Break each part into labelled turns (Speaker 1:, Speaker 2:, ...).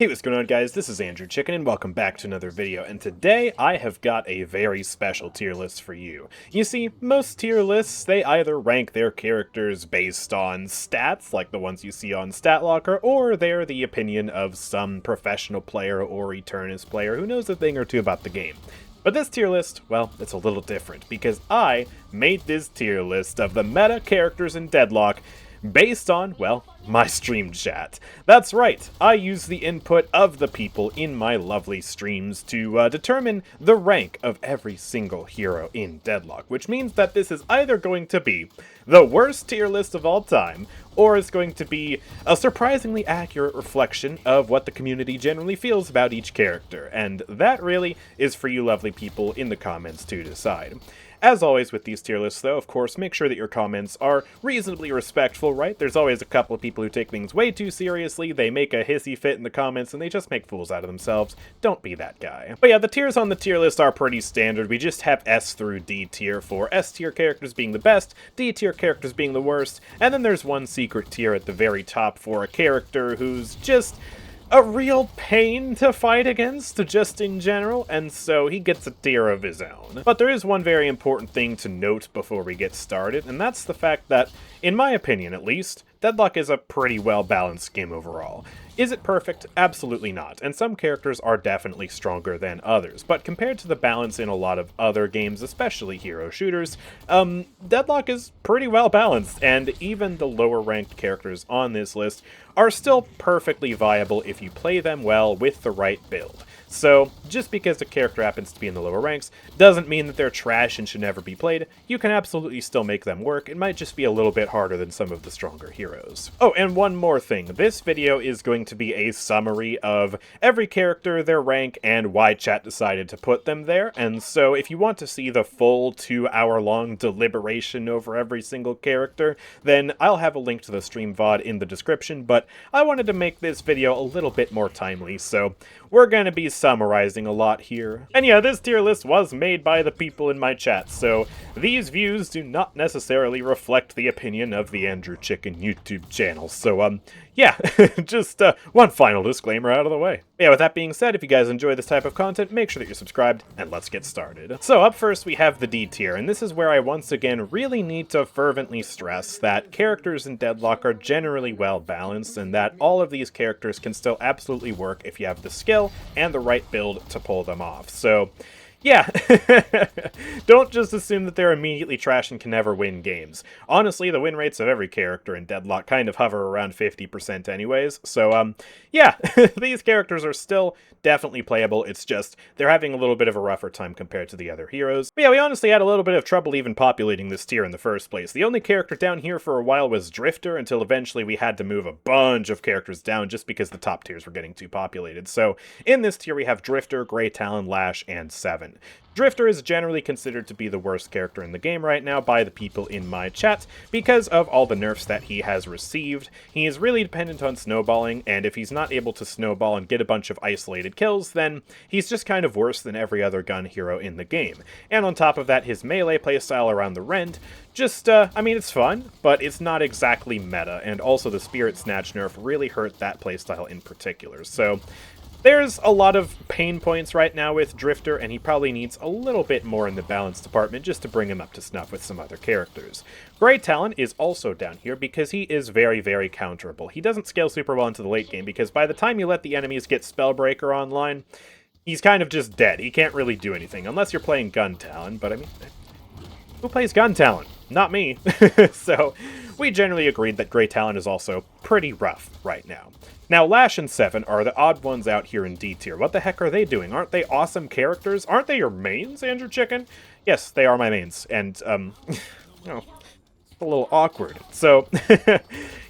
Speaker 1: Hey, what's going on, guys? This is AndrewChicken, and welcome back to another video, and today I have got a very special tier list for you. You see, most tier lists, they either rank their characters based on stats, like the ones you see on StatLocker, or they're the opinion of some professional player or Eternus player who knows a thing or two about the game. But this tier list, well, it's a little different, because I made this tier list of the meta characters in Deadlock based on, well, my stream chat. That's right, I use the input of the people in my lovely streams to determine the rank of every single hero in Deadlock, which means that this is either going to be the worst tier list of all time, or it's going to be a surprisingly accurate reflection of what the community generally feels about each character, and that really is for you lovely people in the comments to decide. As always with these tier lists, though, of course, make sure that your comments are reasonably respectful, right? There's always a couple of people who take things way too seriously, they make a hissy fit in the comments, and they just make fools out of themselves. Don't be that guy. But yeah, the tiers on the tier list are pretty standard. We just have S through D tier for S tier characters being the best, D tier characters being the worst, and then there's one secret tier at the very top for a character who's just a real pain to fight against, just in general, and so he gets a tier of his own. But there is one very important thing to note before we get started, and that's the fact that, in my opinion at least, Deadlock is a pretty well-balanced game overall. Is it perfect? Absolutely not, and some characters are definitely stronger than others, but compared to the balance in a lot of other games, especially hero shooters, Deadlock is pretty well-balanced, and even the lower-ranked characters on this list are still perfectly viable if you play them well with the right build. So, just because a character happens to be in the lower ranks doesn't mean that they're trash and should never be played. You can absolutely still make them work. It might just be a little bit harder than some of the stronger heroes. Oh, and one more thing. This video is going to be a summary of every character, their rank, and why chat decided to put them there. And so if you want to see the full 2-hour-long deliberation over every single character, then I'll have a link to the stream VOD in the description, but I wanted to make this video a little bit more timely, so we're going to be summarizing a lot here. And yeah, this tier list was made by the people in my chat, so these views do not necessarily reflect the opinion of the AndrewChicken YouTube channel. So, yeah, just one final disclaimer out of the way. Yeah, with that being said, if you guys enjoy this type of content, make sure that you're subscribed, and let's get started. So up first we have the D tier, and this is where I once again really need to fervently stress that characters in Deadlock are generally well balanced, and that all of these characters can still absolutely work if you have the skill and the right build to pull them off. So, yeah, don't just assume that they're immediately trash and can never win games. Honestly, the win rates of every character in Deadlock kind of hover around 50% anyways, so, yeah, these characters are still definitely playable. It's just they're having a little bit of a rougher time compared to the other heroes. But yeah, we honestly had a little bit of trouble even populating this tier in the first place. The only character down here for a while was Drifter, until eventually we had to move a bunch of characters down just because the top tiers were getting too populated. So in this tier we have Drifter, Grey Talon, Lash, and Seven. Drifter is generally considered to be the worst character in the game right now by the people in my chat because of all the nerfs that he has received. He is really dependent on snowballing, and if he's not able to snowball and get a bunch of isolated kills, then he's just kind of worse than every other gun hero in the game. And on top of that, his melee playstyle around the Rend just, I mean, it's fun, but it's not exactly meta, and also the Spirit Snatch nerf really hurt that playstyle in particular. So there's a lot of pain points right now with Drifter, and he probably needs a little bit more in the balance department just to bring him up to snuff with some other characters. Grey Talon is also down here because he is very, very counterable. He doesn't scale super well into the late game because by the time you let the enemies get Spellbreaker online, he's kind of just dead. He can't really do anything, unless you're playing Gun Talon, but I mean, who plays Gun Talon? Not me. So we generally agreed that Grey Talon is also pretty rough right now. Now, Lash and Seven are the odd ones out here in D tier. What the heck are they doing? Aren't they awesome characters? Aren't they your mains, AndrewChicken? Yes, they are my mains, and, you know, a little awkward. So,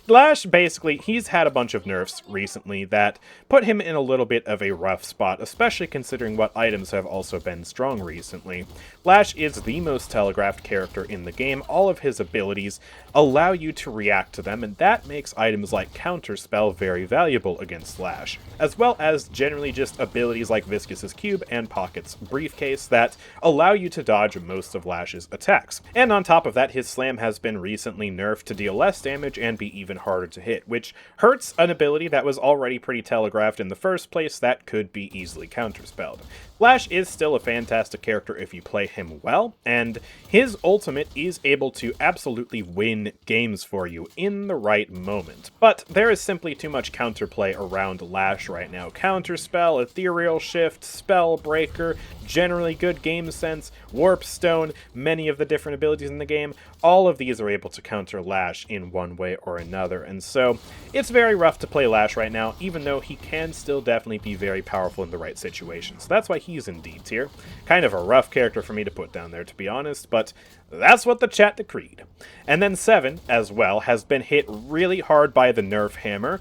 Speaker 1: Lash, basically, he's had a bunch of nerfs recently that put him in a little bit of a rough spot, especially considering what items have also been strong recently. Lash is the most telegraphed character in the game. All of his abilities allow you to react to them, and that makes items like Counterspell very valuable against Lash, as well as generally just abilities like Viscus's Cube and Pocket's Briefcase that allow you to dodge most of Lash's attacks. And on top of that, his Slam has been recently nerfed to deal less damage and be even harder to hit, which hurts an ability that was already pretty telegraphed in the first place that could be easily counterspelled. Lash is still a fantastic character if you play him well, and his ultimate is able to absolutely win games for you in the right moment. But there is simply too much counterplay around Lash right now. Counterspell, Ethereal Shift, Spellbreaker, generally good game sense, Warp Stone, many of the different abilities in the game, all of these are able to counter Lash in one way or another, and so it's very rough to play Lash right now, even though he can still definitely be very powerful in the right situations. That's why he's in D tier. Kind of a rough character for me to put down there, to be honest, but that's what the chat decreed. And then 7, as well, has been hit really hard by the nerf hammer,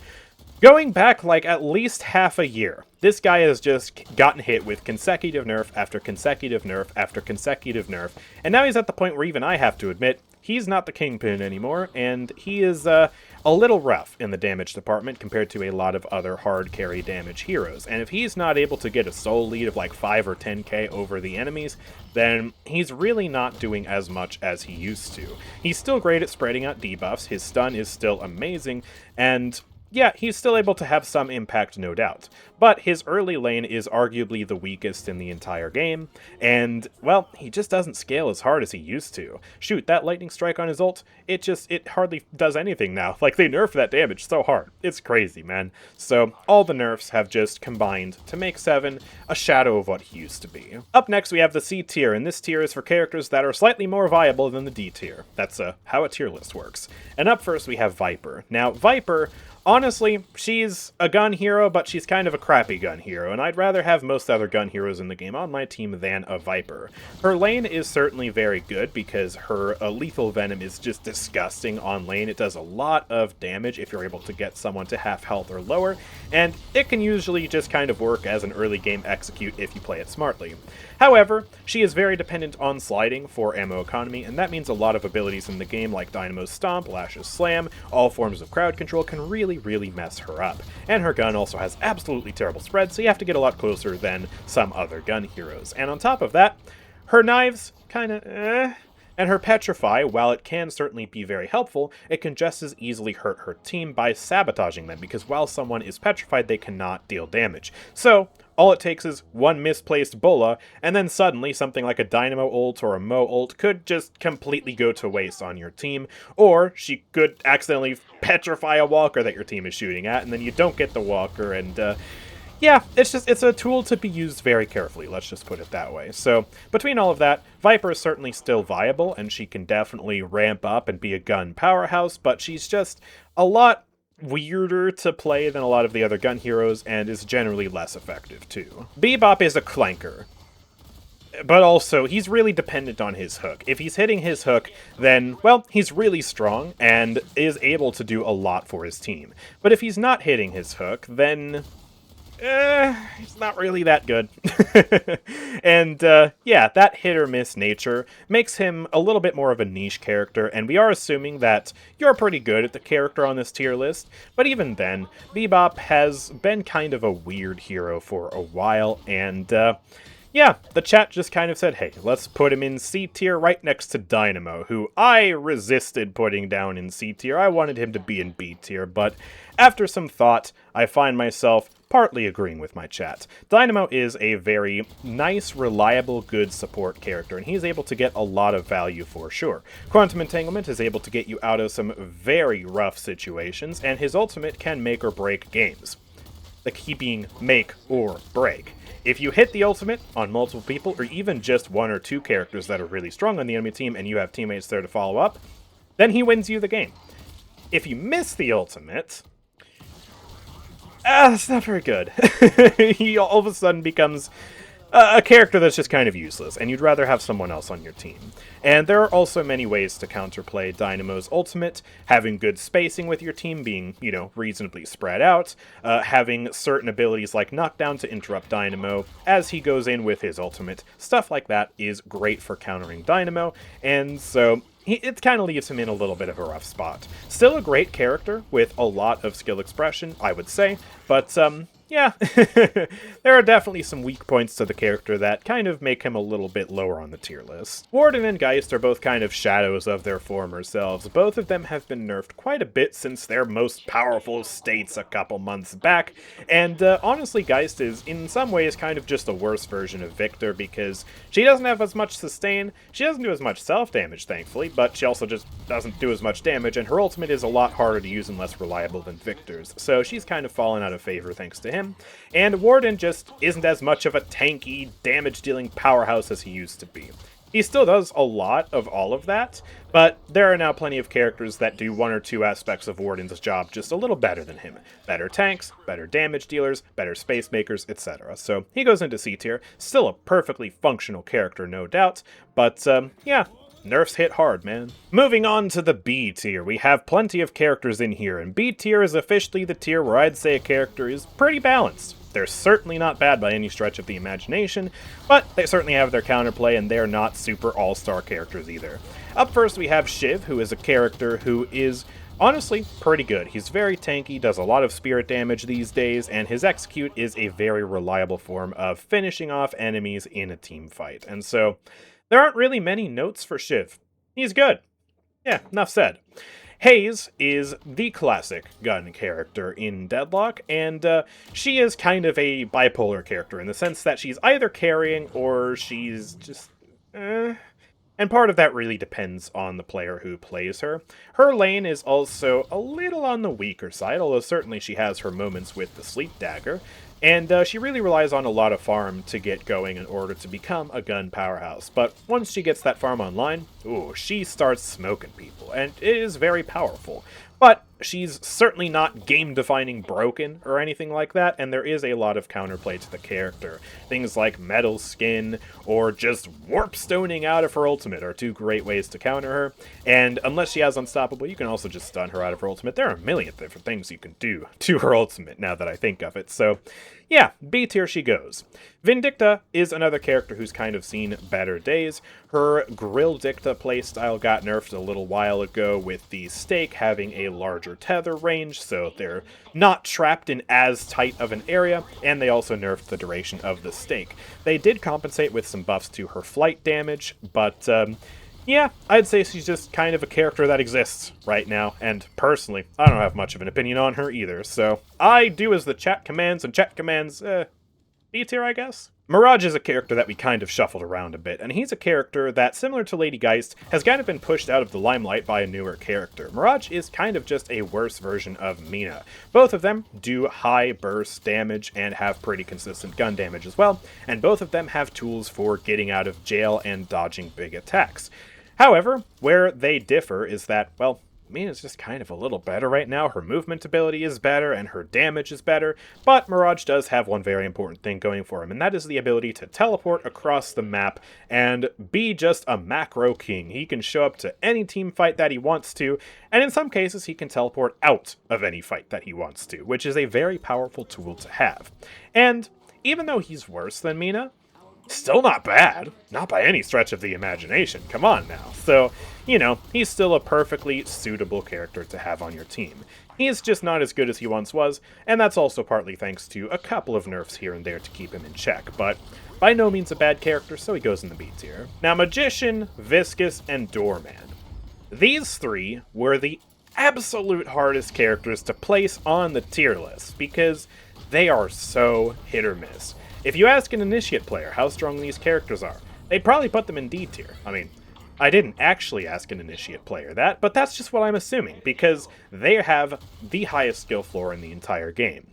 Speaker 1: going back like at least half a year. This guy has just gotten hit with consecutive nerf after consecutive nerf after consecutive nerf, and now he's at the point where even I have to admit, he's not the kingpin anymore, and he is a little rough in the damage department compared to a lot of other hard carry damage heroes. And if he's not able to get a soul lead of like 5 or 10k over the enemies, then he's really not doing as much as he used to. He's still great at spreading out debuffs, his stun is still amazing, and yeah, he's still able to have some impact, no doubt, but his early lane is arguably the weakest in the entire game, and, well, he just doesn't scale as hard as he used to. Shoot, that lightning strike on his ult, it hardly does anything now. Like, they nerf that damage so hard. It's crazy, man. So, all the nerfs have just combined to make 7 a shadow of what he used to be. Up next, we have the C tier, and this tier is for characters that are slightly more viable than the D tier. That's how a tier list works. And up first, we have Viper. Now, Viper, honestly, she's a gun hero, but she's kind of a crappy gun hero, and I'd rather have most other gun heroes in the game on my team than a Viper. Her lane is certainly very good because her lethal venom is just disgusting on lane. It does a lot of damage if you're able to get someone to half health or lower, and it can usually just kind of work as an early game execute if you play it smartly. However, she is very dependent on sliding for ammo economy, and that means a lot of abilities in the game like Dynamo's Stomp, Lash's Slam, all forms of crowd control can really mess her up. And her gun also has absolutely terrible spread, so you have to get a lot closer than some other gun heroes. And on top of that, her knives, kinda and her Petrify, while it can certainly be very helpful, it can just as easily hurt her team by sabotaging them, because while someone is petrified, they cannot deal damage. So, all it takes is one misplaced Bulla, and then suddenly something like a Dynamo ult or a Mo ult could just completely go to waste on your team, or she could accidentally petrify a walker that your team is shooting at, and then you don't get the walker, and yeah, it's a tool to be used very carefully, let's just put it that way. So, between all of that, Viper is certainly still viable, and she can definitely ramp up and be a gun powerhouse, but she's just a lot weirder to play than a lot of the other gun heroes, and is generally less effective, too. Bebop is a clanker, but also, he's really dependent on his hook. If he's hitting his hook, then, well, he's really strong, and is able to do a lot for his team. But if he's not hitting his hook, then he's not really that good. And, yeah, that hit-or-miss nature makes him a little bit more of a niche character, and we are assuming that you're pretty good at the character on this tier list, but even then, Bebop has been kind of a weird hero for a while, and, yeah, the chat just kind of said, hey, let's put him in C tier right next to Dynamo, who I resisted putting down in C tier. I wanted him to be in B tier, but after some thought, I find myself partly agreeing with my chat. Dynamo is a very nice, reliable, good support character, and he's able to get a lot of value for sure. Quantum Entanglement is able to get you out of some very rough situations, and his ultimate can make or break games. The key being make or break. If you hit the ultimate on multiple people, or even just one or two characters that are really strong on the enemy team and you have teammates there to follow up, then he wins you the game. If you miss the ultimate, that's not very good. He all of a sudden becomes a character that's just kind of useless, and you'd rather have someone else on your team. And there are also many ways to counterplay Dynamo's ultimate, having good spacing with your team, being, you know, reasonably spread out, having certain abilities like Knockdown to interrupt Dynamo as he goes in with his ultimate. Stuff like that is great for countering Dynamo, and so it kind of leaves him in a little bit of a rough spot. Still a great character with a lot of skill expression, I would say, but yeah, there are definitely some weak points to the character that kind of make him a little bit lower on the tier list. Warden and Geist are both kind of shadows of their former selves. Both of them have been nerfed quite a bit since their most powerful states a couple months back, and honestly, Geist is in some ways kind of just a worse version of Victor because she doesn't have as much sustain, she doesn't do as much self-damage, thankfully, but she also just doesn't do as much damage, and her ultimate is a lot harder to use and less reliable than Victor's, so she's kind of fallen out of favor thanks to him. And Warden just isn't as much of a tanky, damage-dealing powerhouse as he used to be. He still does a lot of all of that, but there are now plenty of characters that do one or two aspects of Warden's job just a little better than him. Better tanks, better damage dealers, better space makers, etc. So he goes into C tier, still a perfectly functional character, no doubt, but yeah, nerfs hit hard, man. Moving on to the B tier, we have plenty of characters in here, and B tier is officially the tier where I'd say a character is pretty balanced. They're certainly not bad by any stretch of the imagination, but they certainly have their counterplay, and they're not super all-star characters either. Up first, we have Shiv, who is a character who is honestly pretty good. He's very tanky, does a lot of spirit damage these days, and his execute is a very reliable form of finishing off enemies in a team fight. And so there aren't really many notes for Shiv. He's good. Yeah, enough said. Hayes is the classic gun character in Deadlock, and she is kind of a bipolar character in the sense that she's either carrying or she's just and part of that really depends on the player who plays her. Her lane is also a little on the weaker side, although certainly she has her moments with the Sleep Dagger, and she really relies on a lot of farm to get going in order to become a gun powerhouse. But once she gets that farm online, ooh, she starts smoking people, and it is very powerful. But she's certainly not game-defining broken or anything like that, and there is a lot of counterplay to the character. Things like Metal Skin or just Warp Stoning out of her ultimate are two great ways to counter her, and unless she has Unstoppable, you can also just stun her out of her ultimate. There are a million different things you can do to her ultimate now that I think of it, so yeah, B tier she goes. Vindicta is another character who's kind of seen better days. Her Grill Dicta playstyle got nerfed a little while ago with the stake having a larger tether range, so they're not trapped in as tight of an area, and they also nerfed the duration of the stake. They did compensate with some buffs to her flight damage, but yeah, I'd say she's just kind of a character that exists right now, and personally, I don't have much of an opinion on her either, so I do as the chat commands, and chat commands, B tier, I guess? Mirage is a character that we kind of shuffled around a bit, and he's a character that, similar to Lady Geist, has kind of been pushed out of the limelight by a newer character. Mirage is kind of just a worse version of Mina. Both of them do high burst damage and have pretty consistent gun damage as well, and both of them have tools for getting out of jail and dodging big attacks. However, where they differ is that, well, Mina's just kind of a little better right now. Her movement ability is better, and her damage is better, but Mirage does have one very important thing going for him, and that is the ability to teleport across the map and be just a macro king. He can show up to any team fight that he wants to, and in some cases he can teleport out of any fight that he wants to, which is a very powerful tool to have. And even though he's worse than Mina, still not bad. Not by any stretch of the imagination. Come on now. So, you know, he's still a perfectly suitable character to have on your team. He's just not as good as he once was, and that's also partly thanks to a couple of nerfs here and there to keep him in check, but by no means a bad character, so he goes in the B tier. Now, Magician, Viscous, and Doorman. These three were the absolute hardest characters to place on the tier list, because they are so hit or miss. If you ask an Initiate player how strong these characters are, they'd probably put them in D tier. I mean, I didn't actually ask an Initiate player that, but that's just what I'm assuming, because they have the highest skill floor in the entire game.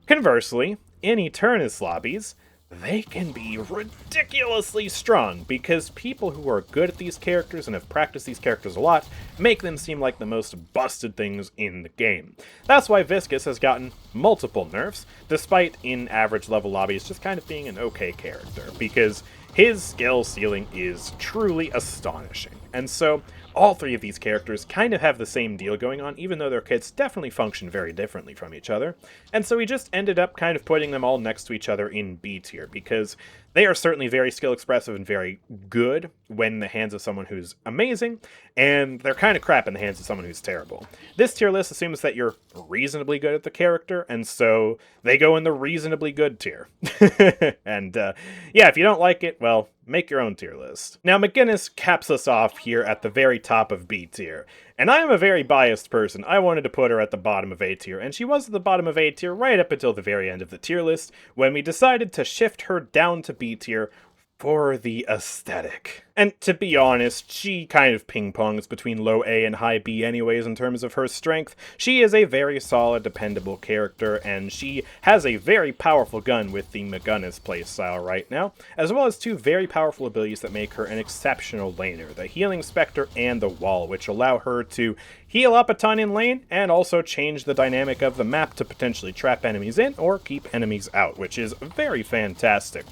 Speaker 1: Conversely, in Eternus lobbies, they can be ridiculously strong, because people who are good at these characters and have practiced these characters a lot make them seem like the most busted things in the game. That's why Viscous has gotten multiple nerfs, despite in average level lobbies just kind of being an okay character, because his skill ceiling is truly astonishing. And so, all three of these characters kind of have the same deal going on, even though their kits definitely function very differently from each other. And so we just ended up kind of putting them all next to each other in B tier, because They are certainly very skill expressive and very good when in the hands of someone who's amazing, and they're kind of crap in the hands of someone who's terrible. This tier list assumes that you're reasonably good at the character, and so they go in the reasonably good tier. And yeah, if you don't like it, well, make your own tier list. Now, McGinnis caps us off here at the very top of B tier. And I am a very biased person. I wanted to put her at the bottom of A tier, and she was at the bottom of A tier right up until the very end of the tier list, when we decided to shift her down to B tier for the aesthetic. And to be honest, she kind of ping-pongs between low A and high B anyways in terms of her strength. She is a very solid, dependable character, and she has a very powerful gun with the McGinnis playstyle right now, as well as two very powerful abilities that make her an exceptional laner, the Healing Spectre and the Wall, which allow her to heal up a ton in lane, and also change the dynamic of the map to potentially trap enemies in or keep enemies out, which is very fantastic.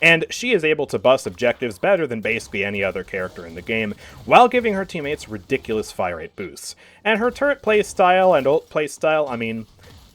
Speaker 1: And she is able to bust objectives better than basically any other character in the game, while giving her teammates ridiculous fire rate boosts. And her turret playstyle and ult playstyle, I mean,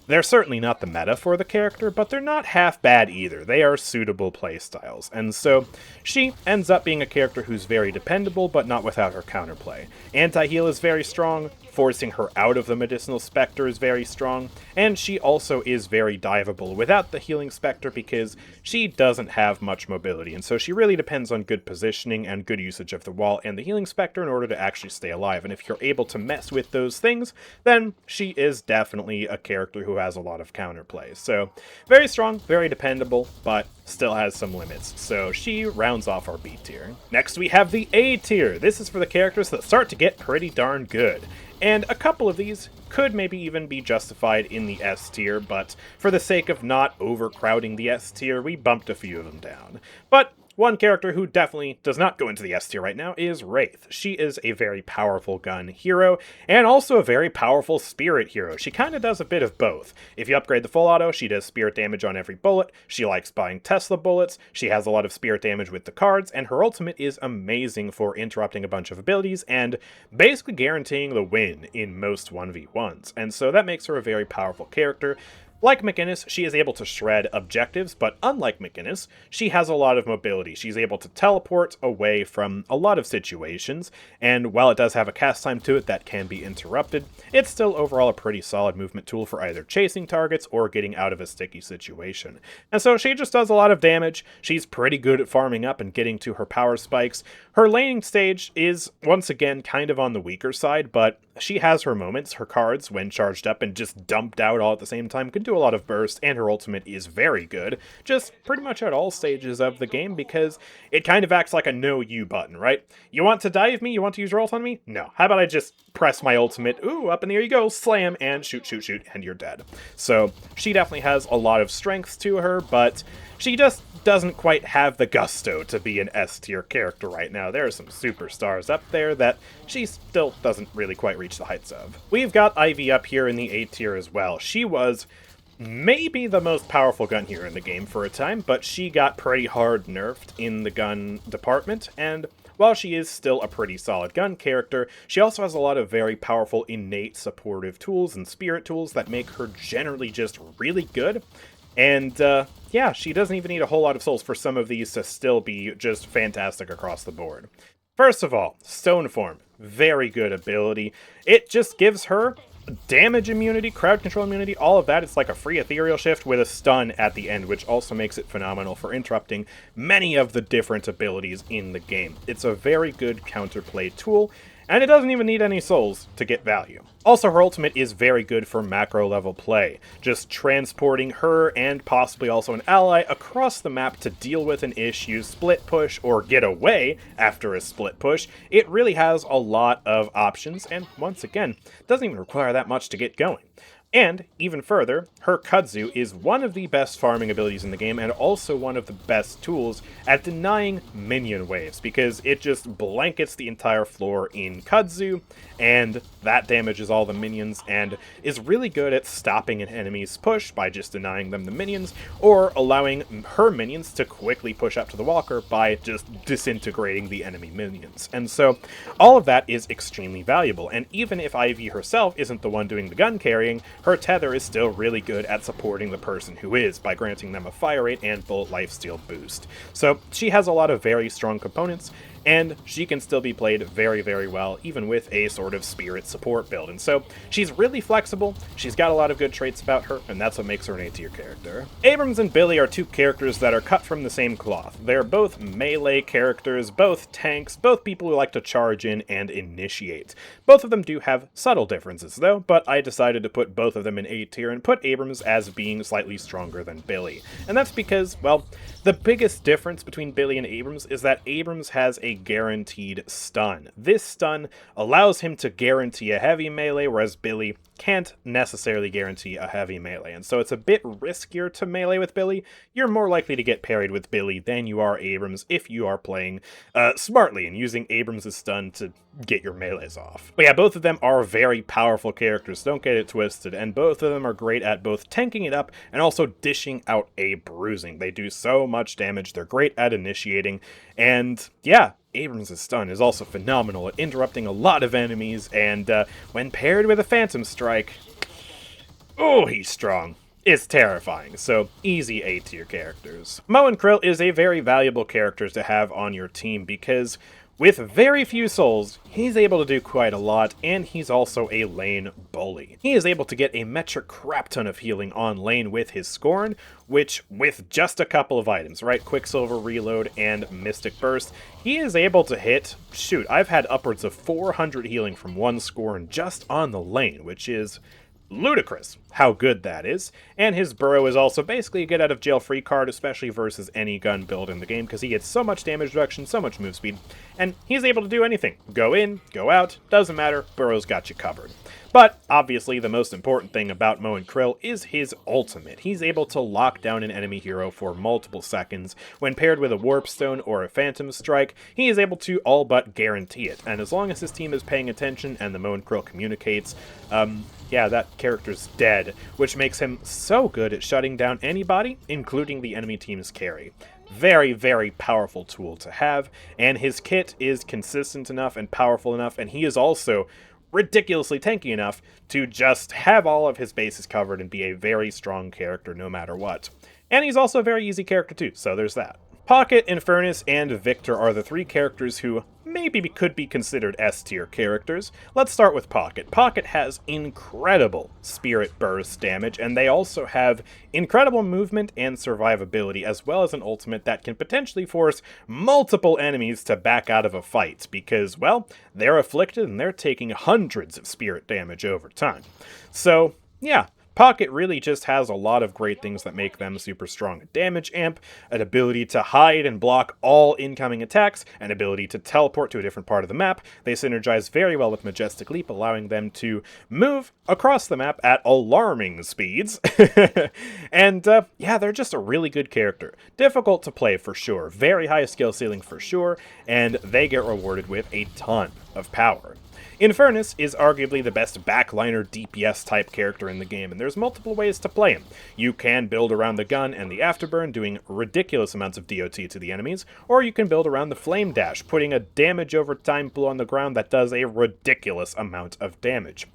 Speaker 1: they're certainly not the meta for the character, but they're not half bad either. They are suitable playstyles, and so she ends up being a character who's very dependable, but not without her counterplay. Anti-heal is very strong, forcing her out of the Medicinal Spectre is very strong, and she also is very diveable without the Healing Spectre because she doesn't have much mobility, and so she really depends on good positioning and good usage of the Wall and the Healing Spectre in order to actually stay alive, and if you're able to mess with those things, then she is definitely a character who has a lot of counterplay. So, very strong, very dependable, but still has some limits, so she rounds off our B tier. Next we have the A tier. This is for the characters that start to get pretty darn good. And a couple of these could maybe even be justified in the S tier, but for the sake of not overcrowding the S tier, we bumped a few of them down. But one character who definitely does not go into the S tier right now is Wraith. She is a very powerful gun hero, and also a very powerful spirit hero. She kind of does a bit of both. If you upgrade the full auto, she does spirit damage on every bullet, she likes buying Tesla bullets, she has a lot of spirit damage with the cards, and her ultimate is amazing for interrupting a bunch of abilities and basically guaranteeing the win in most 1v1s. And so that makes her a very powerful character. Like McGinnis, she is able to shred objectives, but unlike McGinnis, she has a lot of mobility. She's able to teleport away from a lot of situations, and while it does have a cast time to it that can be interrupted, it's still overall a pretty solid movement tool for either chasing targets or getting out of a sticky situation. And so she just does a lot of damage. She's pretty good at farming up and getting to her power spikes. Her laning stage is, once again, kind of on the weaker side, but she has her moments. Her cards, when charged up and just dumped out all at the same time, can do a lot of burst, and her ultimate is very good, just pretty much at all stages of the game, because it kind of acts like a no you button, right? You want to dive me? You want to use your ult on me? No. How about I just press my ultimate, ooh, up in the air you go, slam, and shoot, shoot, shoot, and you're dead. So she definitely has a lot of strengths to her, but she just doesn't quite have the gusto to be an S-tier character right now. There are some superstars up there that she still doesn't really quite reach the heights of. We've got Ivy up here in the A tier as well. She was maybe the most powerful gun hero in the game for a time, but she got pretty hard nerfed in the gun department, and while she is still a pretty solid gun character, she also has a lot of very powerful innate supportive tools and spirit tools that make her generally just really good. And yeah, she doesn't even need a whole lot of souls for some of these to still be just fantastic across the board. First of all, Stone Form, very good ability. It just gives her damage immunity, crowd control immunity, all of that. It's like a free ethereal shift with a stun at the end, which also makes it phenomenal for interrupting many of the different abilities in the game. It's a very good counterplay tool, and it doesn't even need any souls to get value. Also, her ultimate is very good for macro level play, just transporting her and possibly also an ally across the map to deal with an issue, split push, or get away after a split push. It really has a lot of options, and once again, doesn't even require that much to get going. And, even further, her Kudzu is one of the best farming abilities in the game, and also one of the best tools at denying minion waves, because it just blankets the entire floor in Kudzu, and that damages all the minions, and is really good at stopping an enemy's push by just denying them the minions, or allowing her minions to quickly push up to the walker by just disintegrating the enemy minions. And so, all of that is extremely valuable, and even if Ivy herself isn't the one doing the gun carrying, her tether is still really good at supporting the person who is by granting them a fire rate and bullet lifesteal boost. So she has a lot of very strong components, and she can still be played very, very well, even with a sort of spirit support build. And so she's really flexible, she's got a lot of good traits about her, and that's what makes her an A-tier character. Abrams and Billy are two characters that are cut from the same cloth. They're both melee characters, both tanks, both people who like to charge in and initiate. Both of them do have subtle differences, though, but I decided to put both of them in A-tier and put Abrams as being slightly stronger than Billy. And that's because, well, the biggest difference between Billy and Abrams is that Abrams has a guaranteed stun. This stun allows him to guarantee a heavy melee, whereas Billy can't necessarily guarantee a heavy melee. And so it's a bit riskier to melee with Billy. You're more likely to get parried with Billy than you are Abrams if you are playing smartly and using Abrams' stun to get your melees off. But yeah, both of them are very powerful characters, don't get it twisted, and both of them are great at both tanking it up and also dishing out a bruising. They do so much damage, they're great at initiating, and yeah, Abrams' stun is also phenomenal at interrupting a lot of enemies, and when paired with a Phantom Strike, oh, he's strong. It's terrifying, so easy A-tier characters. Moe and Krill is a very valuable character to have on your team because with very few souls, he's able to do quite a lot, and he's also a lane bully. He is able to get a metric crap ton of healing on lane with his Scorn, which, with just a couple of items, right, Quicksilver Reload and Mystic Burst, he is able to hit, shoot, I've had upwards of 400 healing from one Scorn just on the lane, which is ludicrous how good that is. And his Burrow is also basically a get out of jail free card, especially versus any gun build in the game, because he gets so much damage reduction, so much move speed, and he's able to do anything. Go in, go out, doesn't matter, Burrow's got you covered. But obviously the most important thing about Moe and Krill is his ultimate. He's able to lock down an enemy hero for multiple seconds. When paired with a Warp Stone or a Phantom Strike, he is able to all but guarantee it. And as long as his team is paying attention and the Moe and Krill communicates, yeah, that character's dead, which makes him so good at shutting down anybody, including the enemy team's carry. Very, very powerful tool to have, and his kit is consistent enough and powerful enough, and he is also ridiculously tanky enough to just have all of his bases covered and be a very strong character no matter what. And he's also a very easy character too, so there's that. Pocket, Infernus, and Victor are the three characters who maybe could be considered S-tier characters. Let's start with Pocket. Pocket has incredible Spirit Burst damage, and they also have incredible movement and survivability, as well as an ultimate that can potentially force multiple enemies to back out of a fight, because, well, they're afflicted and they're taking hundreds of spirit damage over time. So, yeah. Pocket really just has a lot of great things that make them super strong. A damage amp, an ability to hide and block all incoming attacks, an ability to teleport to a different part of the map. They synergize very well with Majestic Leap, allowing them to move across the map at alarming speeds. And yeah, they're just a really good character. Difficult to play for sure, very high skill ceiling for sure, and they get rewarded with a ton of power. Infernus is arguably the best backliner DPS type character in the game, and there's multiple ways to play him. You can build around the gun and the afterburn, doing ridiculous amounts of DOT to the enemies, or you can build around the flame dash, putting a damage over time pool on the ground that does a ridiculous amount of damage.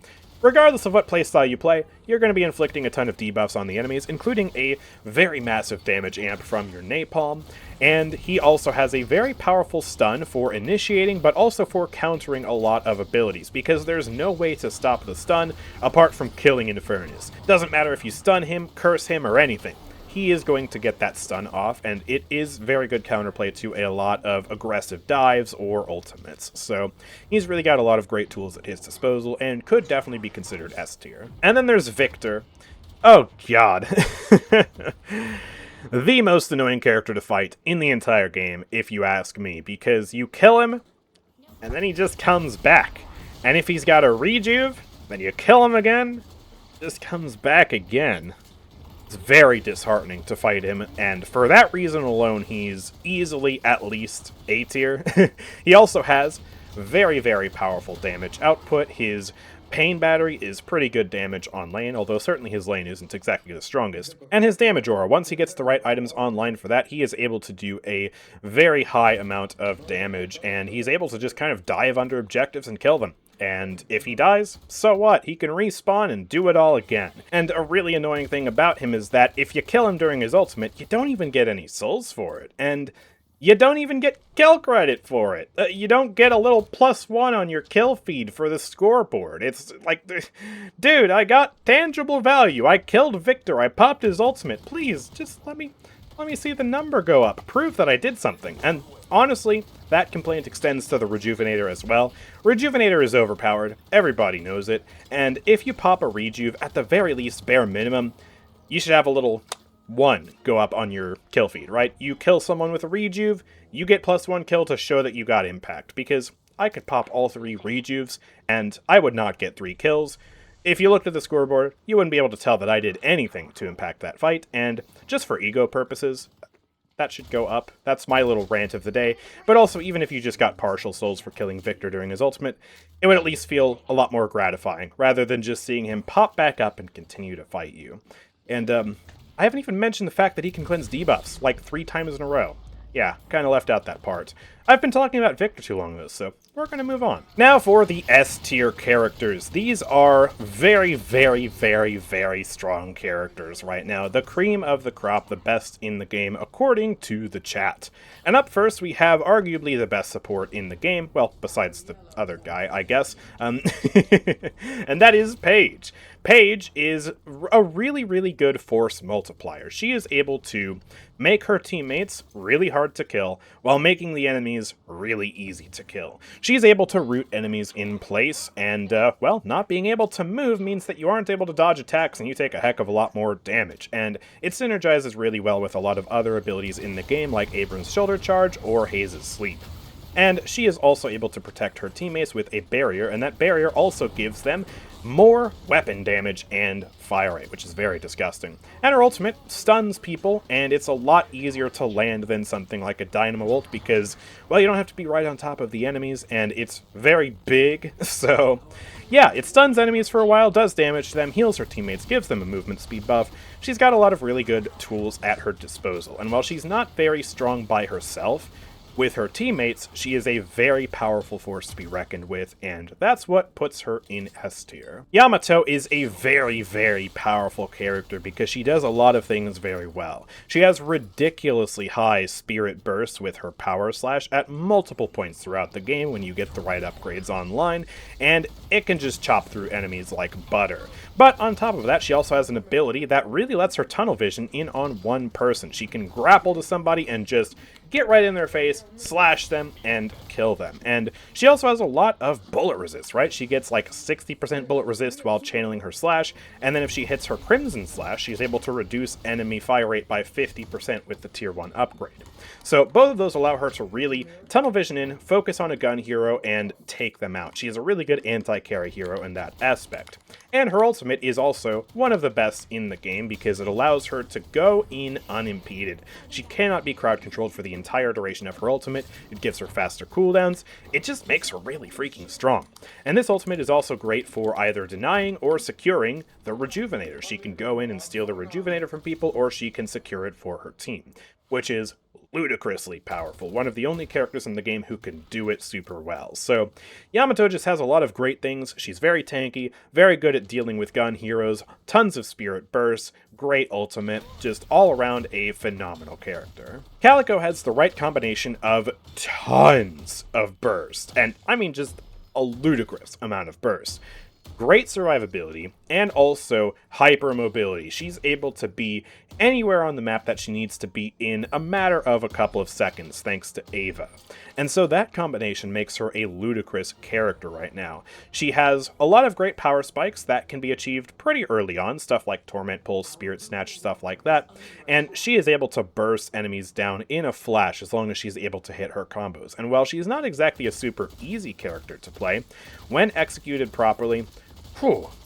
Speaker 1: Regardless of what playstyle you play, you're going to be inflicting a ton of debuffs on the enemies, including a very massive damage amp from your Napalm, and he also has a very powerful stun for initiating, but also for countering a lot of abilities, because there's no way to stop the stun apart from killing Infernus. Doesn't matter if you stun him, curse him, or anything. He is going to get that stun off, and it is very good counterplay to a lot of aggressive dives or ultimates. So he's really got a lot of great tools at his disposal, and could definitely be considered S tier. And then there's Victor. Oh god. The most annoying character to fight in the entire game, if you ask me, because you kill him, and then he just comes back. And if he's got a rejuve, then you kill him again, just comes back again. It's very disheartening to fight him, and for that reason alone, he's easily at least A tier. He also has very, very powerful damage output. His Pain Battery is pretty good damage on lane, although certainly his lane isn't exactly the strongest. And his Damage Aura, once he gets the right items online for that, he is able to do a very high amount of damage, and he's able to just kind of dive under objectives and kill them. and if he dies, so what? He can respawn and do it all again. And a really annoying thing about him is that if you kill him during his ultimate, you don't even get any souls for it, and you don't even get kill credit for it. You don't get a little +1 on your kill feed for the scoreboard. It's like, dude, I got tangible value. I killed Victor. I popped his ultimate. Please, just let me see the number go up. Prove that I did something. And honestly, that complaint extends to the Rejuvenator as well. Rejuvenator is overpowered. Everybody knows it. And if you pop a Rejuve, at the very least, bare minimum, you should have a little 1 go up on your kill feed, right? You kill someone with a Rejuve, you get +1 kill to show that you got impact, because I could pop all 3 Rejuves, and I would not get 3 kills. If you looked at the scoreboard, you wouldn't be able to tell that I did anything to impact that fight, and just for ego purposes, that should go up. That's my little rant of the day. But also, even if you just got partial souls for killing Victor during his ultimate, it would at least feel a lot more gratifying, rather than just seeing him pop back up and continue to fight you. And, I haven't even mentioned the fact that he can cleanse debuffs, like 3 times in a row. Yeah, kind of left out that part. I've been talking about Victor too long, though, so we're going to move on. Now for the S-tier characters. These are very, very, very, very strong characters right now. The cream of the crop, the best in the game, according to the chat. And up first, we have arguably the best support in the game. Well, besides the other guy, I guess. And that is Paige. Paige is a really, really good force multiplier. She is able to make her teammates really hard to kill, while making the enemies really easy to kill. She's able to root enemies in place, and, well, not being able to move means that you aren't able to dodge attacks, and you take a heck of a lot more damage. And it synergizes really well with a lot of other abilities in the game, like Abram's Shoulder Charge or Haze's Sleep. And she is also able to protect her teammates with a barrier, and that barrier also gives them more weapon damage and fire rate, which is very disgusting. And her ultimate stuns people, and it's a lot easier to land than something like a Dynamo ult because, well, you don't have to be right on top of the enemies, and it's very big, so yeah, it stuns enemies for a while, does damage to them, heals her teammates, gives them a movement speed buff. She's got a lot of really good tools at her disposal, and while she's not very strong by herself, with her teammates, she is a very powerful force to be reckoned with, and that's what puts her in S tier. Yamato is a very, very powerful character because she does a lot of things very well. She has ridiculously high spirit bursts with her power slash at multiple points throughout the game when you get the right upgrades online, and it can just chop through enemies like butter. But on top of that, she also has an ability that really lets her tunnel vision in on one person. She can grapple to somebody and just get right in their face, slash them, and kill them. And she also has a lot of bullet resist, right? She gets like 60% bullet resist while channeling her slash, and then if she hits her Crimson Slash, she's able to reduce enemy fire rate by 50% with the tier 1 upgrade. So both of those allow her to really tunnel vision in, focus on a gun hero, and take them out. She is a really good anti-carry hero in that aspect. And her ultimate is also one of the best in the game because it allows her to go in unimpeded. She cannot be crowd controlled for the entire duration of her ultimate. It gives her faster cooldowns. It just makes her really freaking strong. And this ultimate is also great for either denying or securing the Rejuvenator. She can go in and steal the Rejuvenator from people, or she can secure it for her team, which is ludicrously powerful. One of the only characters in the game who can do it super well. So Yamato just has a lot of great things. She's very tanky, very good at dealing with gun heroes, tons of spirit bursts, great ultimate, just all around a phenomenal character. Calico has the right combination of tons of burst, and I mean just a ludicrous amount of burst. Great survivability, and also hypermobility. She's able to be anywhere on the map that she needs to be in a matter of a couple of seconds, thanks to Ava. And so that combination makes her a ludicrous character right now. She has a lot of great power spikes that can be achieved pretty early on, stuff like Torment Pulse, Spirit Snatch, stuff like that, and she is able to burst enemies down in a flash as long as she's able to hit her combos. And while she's not exactly a super easy character to play, when executed properly,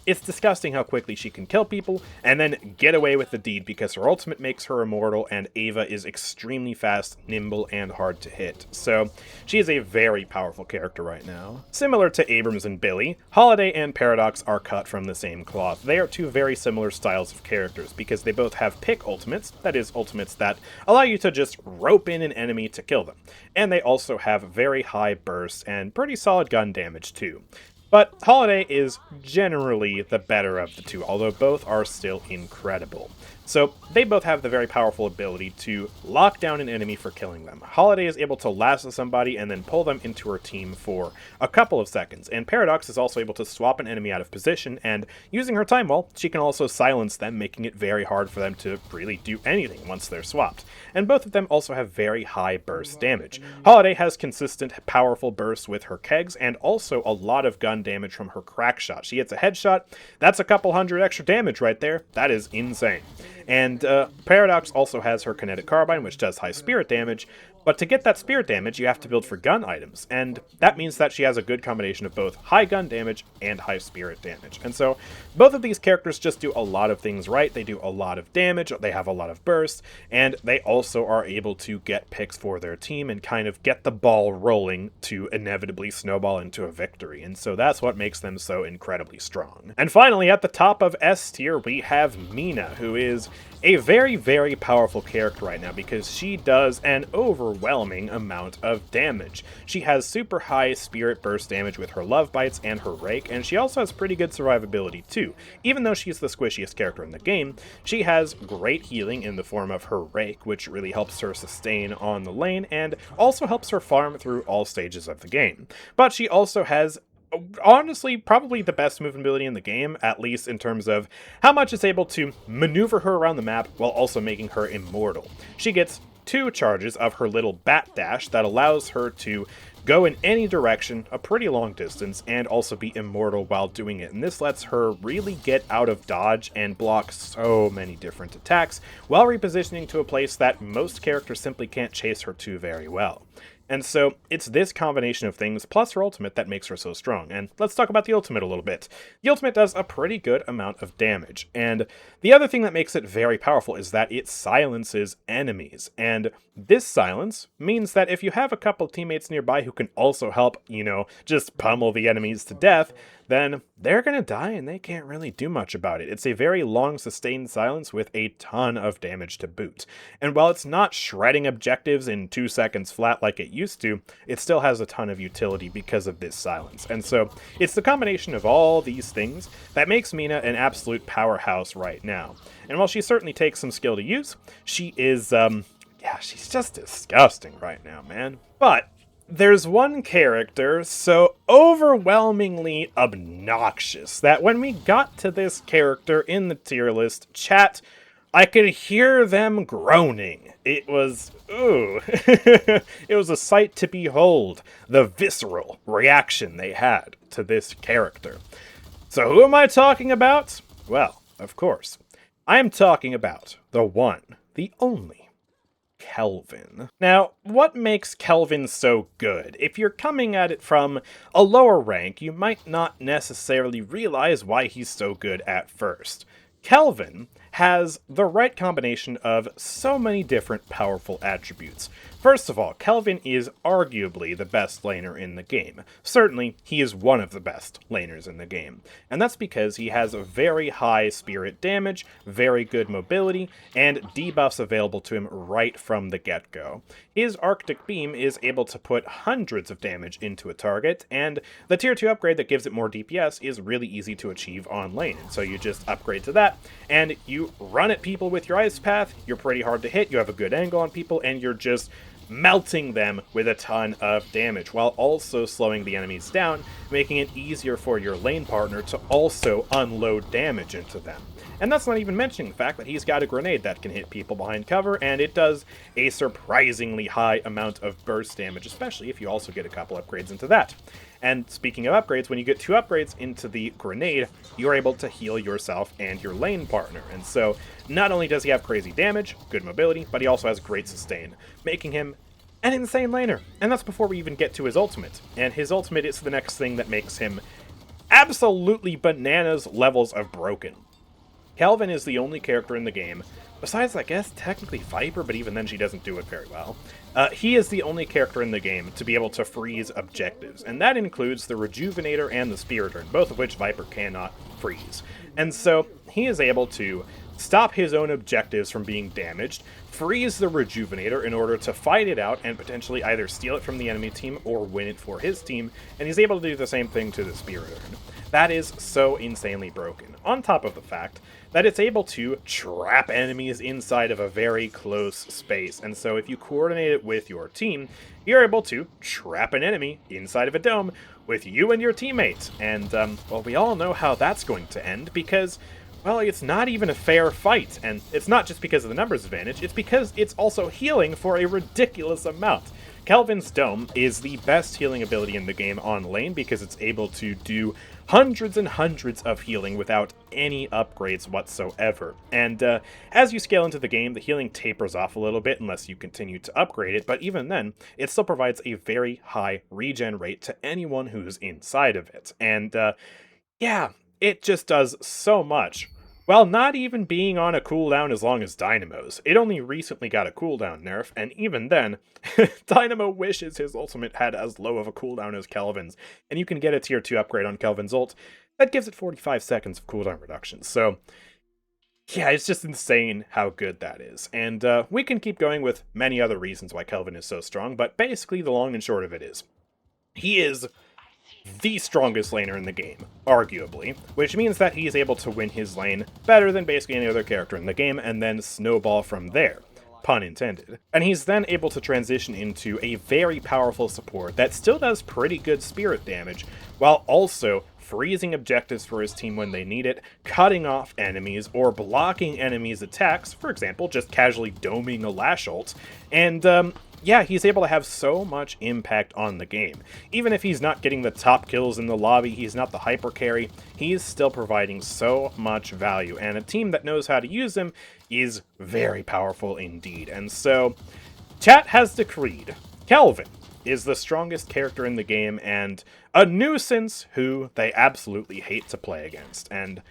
Speaker 1: it's disgusting how quickly she can kill people and then get away with the deed because her ultimate makes her immortal and Ava is extremely fast, nimble, and hard to hit. So she is a very powerful character right now. Similar to Abrams and Billy, Holiday and Paradox are cut from the same cloth. They are two very similar styles of characters because they both have pick ultimates, that is, ultimates that allow you to just rope in an enemy to kill them. And they also have very high bursts and pretty solid gun damage too. But Holiday is generally the better of the two, although both are still incredible. So they both have the very powerful ability to lock down an enemy for killing them. Holiday is able to lasso somebody and then pull them into her team for a couple of seconds, and Paradox is also able to swap an enemy out of position, and using her time well, she can also silence them, making it very hard for them to really do anything once they're swapped. And both of them also have very high burst damage. Holiday has consistent, powerful bursts with her kegs, and also a lot of gun damage from her crack shot. She hits a headshot, that's a couple hundred extra damage right there. That is insane. And Paradox also has her kinetic carbine, which does high spirit damage, but to get that spirit damage, you have to build for gun items, and that means that she has a good combination of both high gun damage and high spirit damage. And so both of these characters just do a lot of things right. They do a lot of damage, they have a lot of burst, and they also are able to get picks for their team and kind of get the ball rolling to inevitably snowball into a victory. And so that's what makes them so incredibly strong. And finally, at the top of S tier, we have Mina, who is a very, very powerful character right now because she does an overwhelming amount of damage. She has super high spirit burst damage with her love bites and her rake, and she also has pretty good survivability too. Even though she's the squishiest character in the game, she has great healing in the form of her rake, which really helps her sustain on the lane and also helps her farm through all stages of the game. But she also has honestly probably the best movement ability in the game, at least in terms of how much it's able to maneuver her around the map while also making her immortal. She gets 2 charges of her little bat dash that allows her to go in any direction, a pretty long distance, and also be immortal while doing it. And this lets her really get out of dodge and block so many different attacks while repositioning to a place that most characters simply can't chase her to very well. And so it's this combination of things plus her ultimate that makes her so strong. And let's talk about the ultimate a little bit. The ultimate does a pretty good amount of damage. And the other thing that makes it very powerful is that it silences enemies. And this silence means that if you have a couple teammates nearby who can also help, just pummel the enemies to death, then they're gonna die and they can't really do much about it. It's a very long sustained silence with a ton of damage to boot. And while it's not shredding objectives in 2 seconds flat like it used to, it still has a ton of utility because of this silence. And so it's the combination of all these things that makes Mina an absolute powerhouse right now. And while she certainly takes some skill to use, she is, she's just disgusting right now, man. But there's one character so overwhelmingly obnoxious that when we got to this character in the tier list, chat, I could hear them groaning. It was, ooh, it was a sight to behold, the visceral reaction they had to this character. So who am I talking about? Well, of course, I am talking about the one, the only, Kelvin. Now, what makes Kelvin so good? If you're coming at it from a lower rank, you might not necessarily realize why he's so good at first. Kelvin has the right combination of so many different powerful attributes. First of all, Kelvin is arguably the best laner in the game. Certainly, he is one of the best laners in the game. And that's because he has a very high spirit damage, very good mobility, and debuffs available to him right from the get-go. His Arctic Beam is able to put hundreds of damage into a target, and the tier 2 upgrade that gives it more DPS is really easy to achieve on lane. So you just upgrade to that, and you run at people with your Ice Path, you're pretty hard to hit, you have a good angle on people, and you're just melting them with a ton of damage, while also slowing the enemies down, making it easier for your lane partner to also unload damage into them. And that's not even mentioning the fact that he's got a grenade that can hit people behind cover, and it does a surprisingly high amount of burst damage, especially if you also get a couple upgrades into that. And speaking of upgrades, when you get 2 upgrades into the grenade, you're able to heal yourself and your lane partner. And so, not only does he have crazy damage, good mobility, but he also has great sustain, making him an insane laner. And that's before we even get to his ultimate. And his ultimate is the next thing that makes him absolutely bananas levels of broken. Kelvin is the only character in the game, besides, I guess, technically Viper, but even then she doesn't do it very well. He is the only character in the game to be able to freeze objectives, and that includes the Rejuvenator and the Spiritor, both of which Viper cannot freeze. And so he is able to stop his own objectives from being damaged, freeze the Rejuvenator in order to fight it out and potentially either steal it from the enemy team or win it for his team, and he's able to do the same thing to the Spirit Urn. That is so insanely broken, on top of the fact that it's able to trap enemies inside of a very close space, and so if you coordinate it with your team, you're able to trap an enemy inside of a dome with you and your teammates, and, well, we all know how that's going to end, because, well, it's not even a fair fight, and it's not just because of the numbers advantage, it's because it's also healing for a ridiculous amount. Kelvin's Dome is the best healing ability in the game on lane because it's able to do hundreds and hundreds of healing without any upgrades whatsoever. And as you scale into the game, the healing tapers off a little bit unless you continue to upgrade it, but even then, it still provides a very high regen rate to anyone who's inside of it. And yeah, it just does so much. While not even being on a cooldown as long as Dynamo's. It only recently got a cooldown nerf, and even then, Dynamo wishes his ultimate had as low of a cooldown as Kelvin's, and you can get a tier 2 upgrade on Kelvin's ult that gives it 45 seconds of cooldown reduction. So, yeah, it's just insane how good that is. And we can keep going with many other reasons why Kelvin is so strong, but basically the long and short of it is, he is the strongest laner in the game, arguably, which means that he is able to win his lane better than basically any other character in the game, and then snowball from there. Pun intended. And he's then able to transition into a very powerful support that still does pretty good spirit damage, while also freezing objectives for his team when they need it, cutting off enemies, or blocking enemies' attacks, for example, just casually doming a Lash ult, and yeah, he's able to have so much impact on the game. Even if he's not getting the top kills in the lobby, he's not the hyper carry, he's still providing so much value, and a team that knows how to use him is very powerful indeed. And so, chat has decreed Kelvin is the strongest character in the game and a nuisance who they absolutely hate to play against. And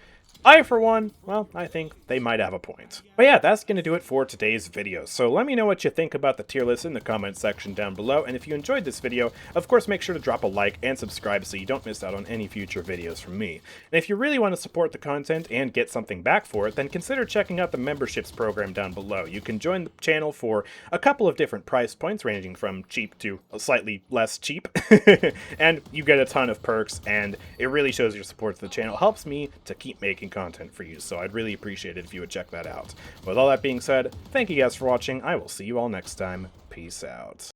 Speaker 1: I, for one, well, I think they might have a point. But yeah, that's going to do it for today's video. So let me know what you think about the tier list in the comment section down below. And if you enjoyed this video, of course, make sure to drop a like and subscribe so you don't miss out on any future videos from me. And if you really want to support the content and get something back for it, then consider checking out the memberships program down below. You can join the channel for a couple of different price points, ranging from cheap to slightly less cheap. And you get a ton of perks, and it really shows your support to the channel. It helps me to keep making content for you, so I'd really appreciate it if you would check that out. With all that being said, thank you guys for watching. I will see you all next time. Peace out.